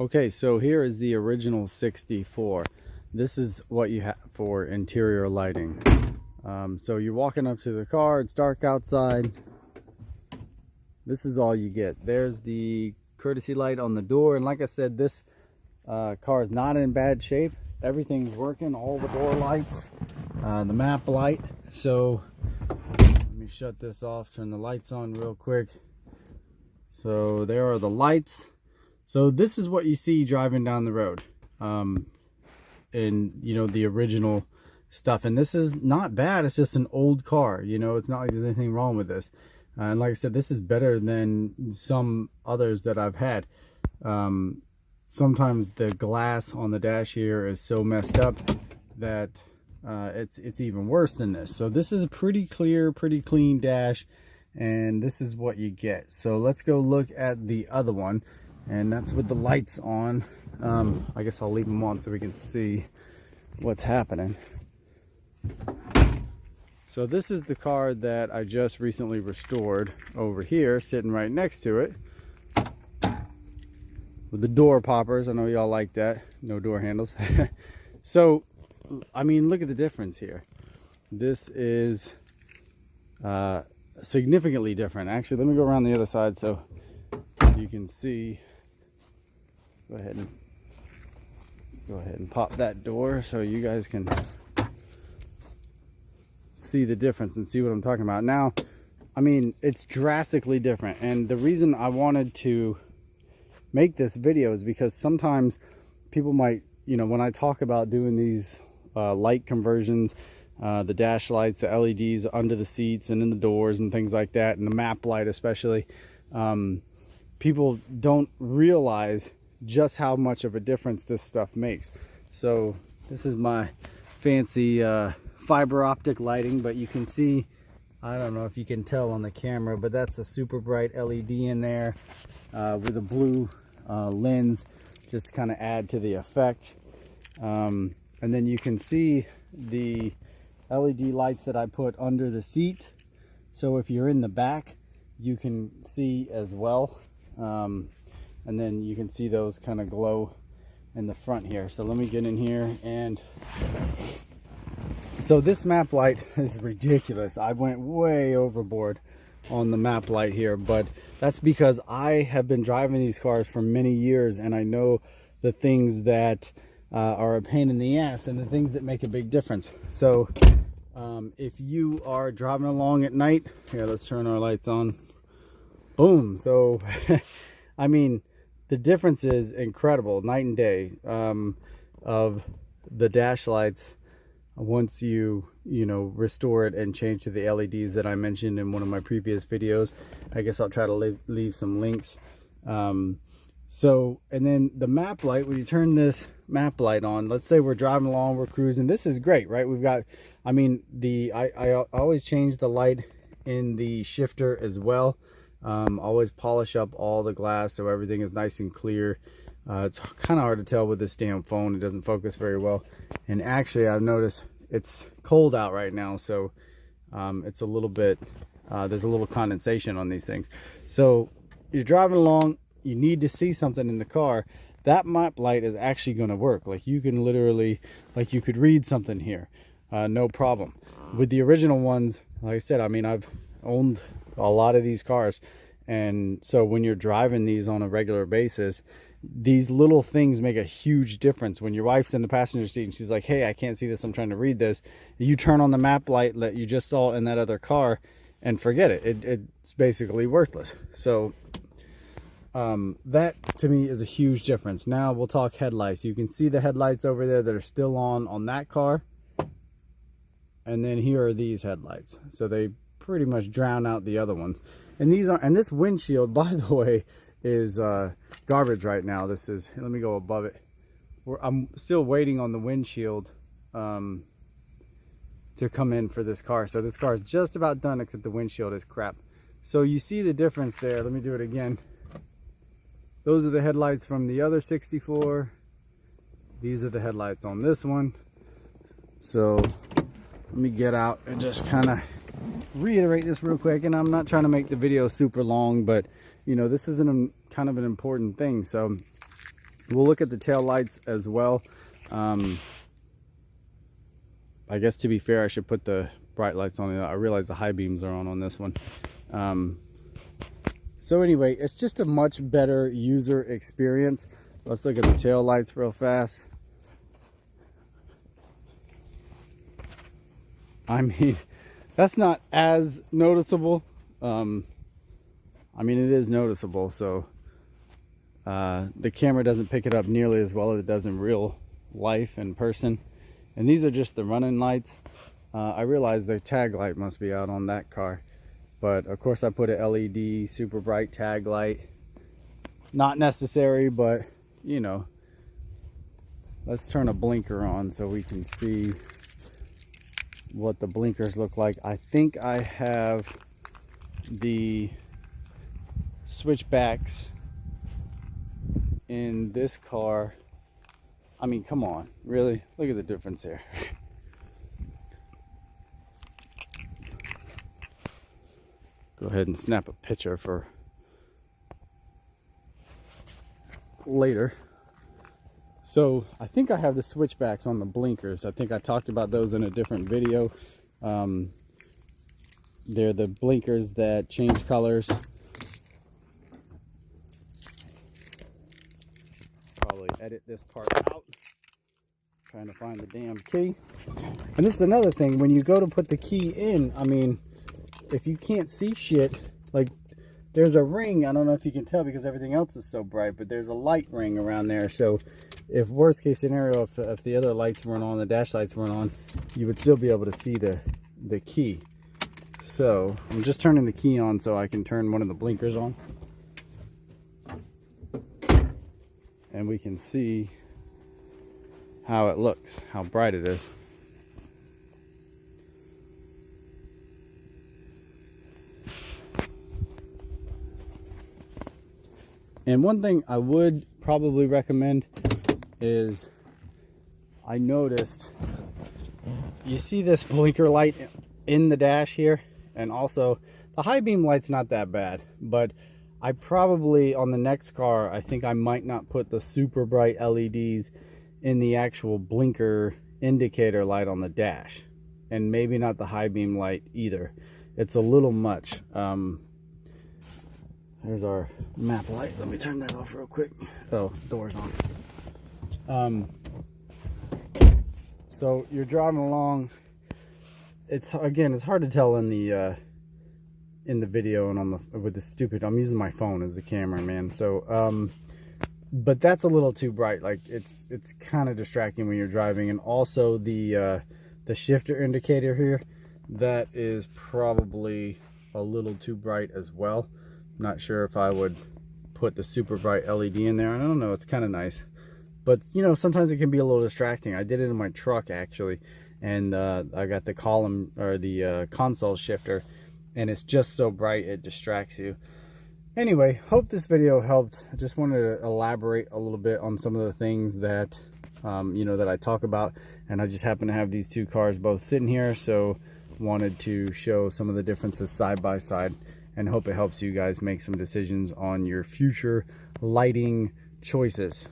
Okay, so here is the original 64. This is what you have for interior lighting. So you're walking up to the car, it's dark outside. This is all you get. There's the courtesy light on the door, and like I said, this car is not in bad shape. Everything's working, all the door lights, the map light. So let me shut this off, turn the lights on real quick. So there are the lights. So this is what you see driving down the road, and you know, the original stuff. And this is not bad. It's just an old car, you know, it's not like there's anything wrong with this. And like I said, this is better than some others that I've had. Sometimes the glass on the dash here is so messed up that it's even worse than this. So this is a pretty clear, pretty clean dash, and this is what you get. So let's go look at the other one, and that's with the lights on. I guess I'll leave them on so we can see what's happening. So this is the car that I just recently restored over here, sitting right next to it, with the door poppers. I know y'all like that, no door handles. So I mean, look at the difference here. This is significantly different. Actually, let me go around the other side so you can see. Go ahead and pop that door so you guys can see the difference and see what I'm talking about. Now, I mean, it's drastically different, and the reason I wanted to make this video is because sometimes people might, you know, when I talk about doing these light conversions, the dash lights, the LEDs under the seats and in the doors and things like that, and the map light especially, people don't realize just how much of a difference this stuff makes. So this is my fancy fiber optic lighting, but you can see, I don't know if you can tell on the camera, but that's a super bright LED in there with a blue lens, just to kind of add to the effect. And then you can see the LED lights that I put under the seat, so if you're in the back you can see as well. And then you can see those kind of glow in the front here. So let me get in here. And so this map light is ridiculous. I went way overboard on the map light here, but that's because I have been driving these cars for many years, and I know the things that are a pain in the ass and the things that make a big difference. So if you are driving along at night, here, let's turn our lights on. Boom. So I mean, the difference is incredible, night and day, of the dash lights once you know, restore it and change to the LEDs that I mentioned in one of my previous videos. I guess I'll try to leave some links. So, and then the map light, when you turn this map light on, let's say we're driving along, we're cruising, this is great, right? We've got, I mean, I always change the light in the shifter as well. Always polish up all the glass so everything is nice and clear. It's kind of hard to tell with this damn phone, it doesn't focus very well. And actually, I've noticed it's cold out right now, so it's a little bit, there's a little condensation on these things. So you're driving along, you need to see something in the car, that map light is actually going to work. Like, you can literally, like, you could read something here, no problem. With the original ones, like I said, I mean, I've owned a lot of these cars, and so when you're driving these on a regular basis, these little things make a huge difference. When your wife's in the passenger seat and she's like, hey, I can't see this, I'm trying to read this, you turn on the map light that you just saw in that other car and forget it, it's basically worthless. So that to me is a huge difference. Now we'll talk headlights. You can see the headlights over there that are still on that car, and then here are these headlights, so they pretty much drown out the other ones. And these are, and this windshield, by the way, is garbage right now. This is, let me go above it. I'm still waiting on the windshield to come in for this car. So this car is just about done, except the windshield is crap. So you see the difference there. Let me do it again. Those are the headlights from the other 64. These are the headlights on this one. So let me get out and just kind of reiterate this real quick. And I'm not trying to make the video super long, but you know, this is kind of an important thing. So We'll look at the tail lights as well. I guess to be fair, I should put the bright lights on. I realize the high beams are on this one. So anyway, it's just a much better user experience. Let's look at the tail lights real fast. I mean, that's not as noticeable. I mean, it is noticeable, so the camera doesn't pick it up nearly as well as it does in real life in person. And these are just the running lights. I realize the tag light must be out on that car, but of course I put a LED super bright tag light. Not necessary, but you know. Let's turn a blinker on so we can see what the blinkers look like. I think I have the switchbacks in this car. I mean, come on, really? Look at the difference here. Go ahead and snap a picture for later. So I think I have the switchbacks on the blinkers. I think I talked about those in a different video. They're the blinkers that change colors. Probably edit this part out. Trying to find the damn key. And this is another thing, when you go to put the key in, I mean, if you can't see shit, like there's a ring, I don't know if you can tell because everything else is so bright, but there's a light ring around there. So if worst case scenario, if the other lights weren't on, the dash lights weren't on, you would still be able to see the key. So I'm just turning the key on so I can turn one of the blinkers on. And we can see how it looks, how bright it is. And one thing I would probably recommend is, I noticed, you see this blinker light in the dash here, and also the high beam light's not that bad, but I probably, on the next car, I think I might not put the super bright LEDs in the actual blinker indicator light on the dash, and maybe not the high beam light either. It's a little much. There's our map light. Let me turn that off real quick. Oh, door's on. So you're driving along. It's hard to tell in the video and on the with the stupid. I'm using my phone as the camera, man. So but that's a little too bright. Like it's kind of distracting when you're driving. And also the shifter indicator here, that is probably a little too bright as well. Not sure if I would put the super bright LED in there. I don't know, it's kind of nice, but you know, sometimes it can be a little distracting. I did it in my truck actually, and I got the column or the console shifter, and it's just so bright it distracts you. Anyway, hope this video helped. I just wanted to elaborate a little bit on some of the things that you know, that I talk about, and I just happen to have these two cars both sitting here, so wanted to show some of the differences side by side, and hope it helps you guys make some decisions on your future lighting choices.